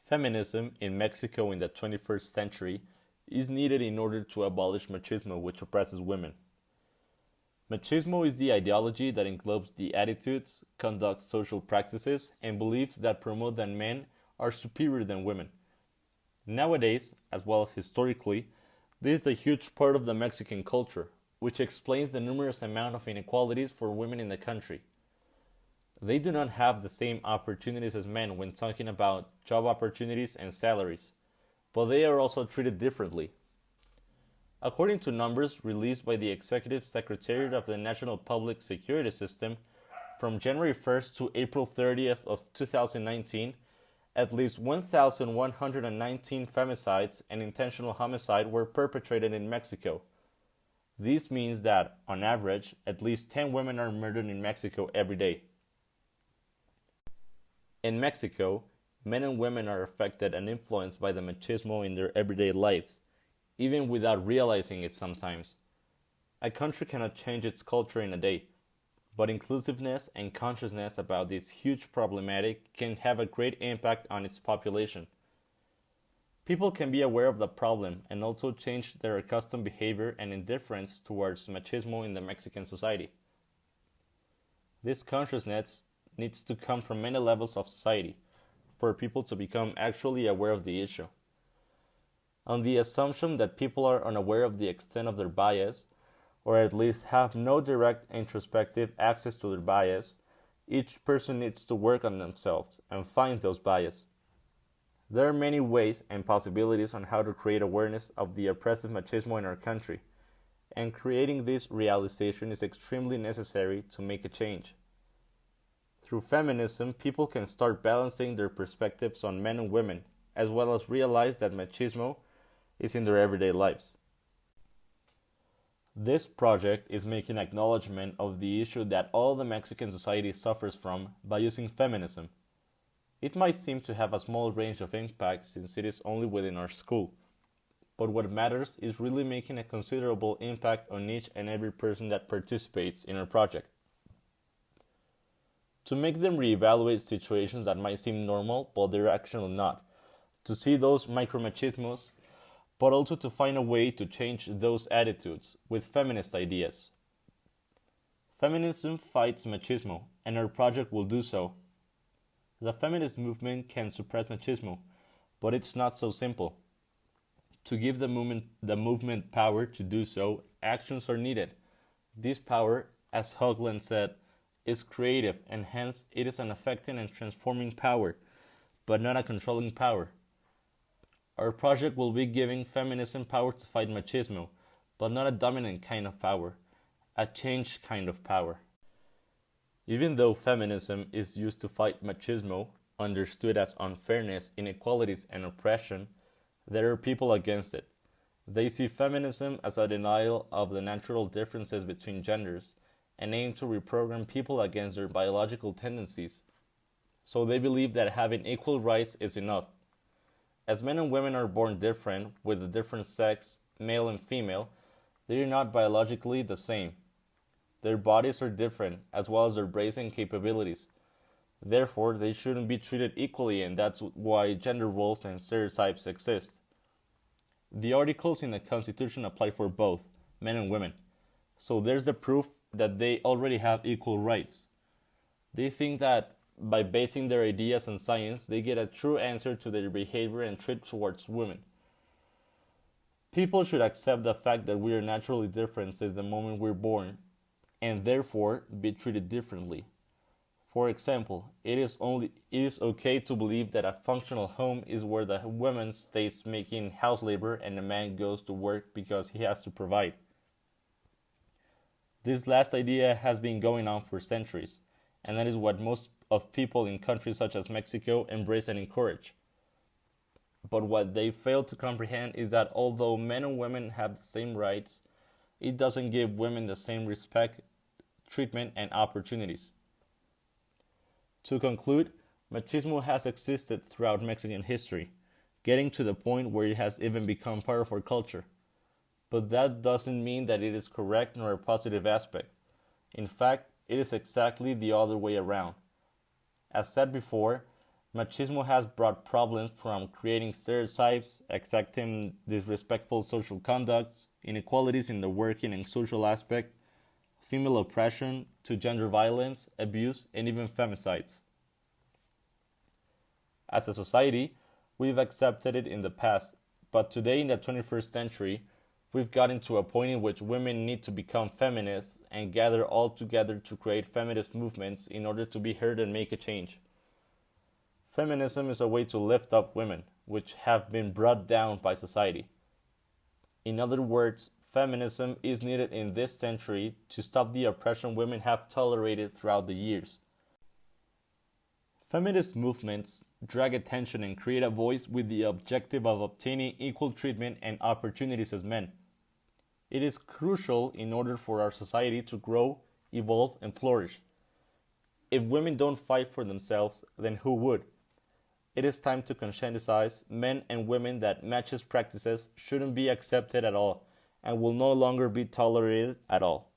Feminism in Mexico in the 21st century is needed in order to abolish machismo, which oppresses women. Machismo is the ideology that englobes the attitudes, conducts social practices, and beliefs that promote that men are superior than women. Nowadays, as well as historically, this is a huge part of the Mexican culture, which explains the numerous amount of inequalities for women in the country. They do not have the same opportunities as men when talking about job opportunities and salaries, but they are also treated differently. According to numbers released by the Executive Secretariat of the National Public Security System, from January 1st to April 30th of 2019, at least 1,119 femicides and intentional homicide were perpetrated in Mexico. This means that, on average, at least 10 women are murdered in Mexico every day. In Mexico, men and women are affected and influenced by the machismo in their everyday lives, even without realizing it sometimes. A country cannot change its culture in a day, but inclusiveness and consciousness about this huge problematic can have a great impact on its population. People can be aware of the problem and also change their accustomed behavior and indifference towards machismo in the Mexican society. This consciousness needs to come from many levels of society for people to become actually aware of the issue. On the assumption that people are unaware of the extent of their bias, or at least have no direct introspective access to their bias, each person needs to work on themselves and find those biases. There are many ways and possibilities on how to create awareness of the oppressive machismo in our country, and creating this realization is extremely necessary to make a change. Through feminism, people can start balancing their perspectives on men and women, as well as realize that machismo is in their everyday lives. This project is making acknowledgement of the issue that all the Mexican society suffers from by using feminism. It might seem to have a small range of impact since it is only within our school, but what matters is really making a considerable impact on each and every person that participates in our project. To make them reevaluate situations that might seem normal, but they're actually not. To see those micromachismos, but also to find a way to change those attitudes with feminist ideas. Feminism fights machismo, and our project will do so. The feminist movement can suppress machismo, but it's not so simple. To give the movement power to do so, actions are needed. This power, as Hoagland said, is creative, and hence it is an affecting and transforming power, but not a controlling power. Our project will be giving feminism power to fight machismo, but not a dominant kind of power, a changed kind of power. Even though feminism is used to fight machismo, understood as unfairness, inequalities, and oppression, there are people against it. They see feminism as a denial of the natural differences between genders, and aim to reprogram people against their biological tendencies. So they believe that having equal rights is enough. As men and women are born different, with a different sex, male and female, they are not biologically the same. Their bodies are different, as well as their brains and capabilities. Therefore, they shouldn't be treated equally, and that's why gender roles and stereotypes exist. The articles in the Constitution apply for both, men and women. So there's the proof that they already have equal rights. They think that by basing their ideas on science, they get a true answer to their behavior and treat towards women. People should accept the fact that we are naturally different since the moment we're born, and therefore be treated differently. For example, it is okay to believe that a functional home is where the woman stays making house labor and the man goes to work because he has to provide. This last idea has been going on for centuries, and that is what most of people in countries such as Mexico embrace and encourage. But what they fail to comprehend is that although men and women have the same rights, it doesn't give women the same respect, treatment, and opportunities. To conclude, machismo has existed throughout Mexican history, getting to the point where it has even become part of our culture. But that doesn't mean that it is correct nor a positive aspect. In fact, it is exactly the other way around. As said before, Machismo has brought problems from creating stereotypes, accepting disrespectful social conducts, inequalities in the working and social aspect, female oppression, to gender violence, abuse, and even femicides. As a society, we've accepted it in the past, but today in the 21st century, we've gotten to a point in which women need to become feminists and gather all together to create feminist movements in order to be heard and make a change. Feminism is a way to lift up women, which have been brought down by society. In other words, feminism is needed in this century to stop the oppression women have tolerated throughout the years. Feminist movements drag attention and create a voice with the objective of obtaining equal treatment and opportunities as men. It is crucial in order for our society to grow, evolve, and flourish. If women don't fight for themselves, then who would? It is time to conscientize men and women that machist practices shouldn't be accepted at all and will no longer be tolerated at all.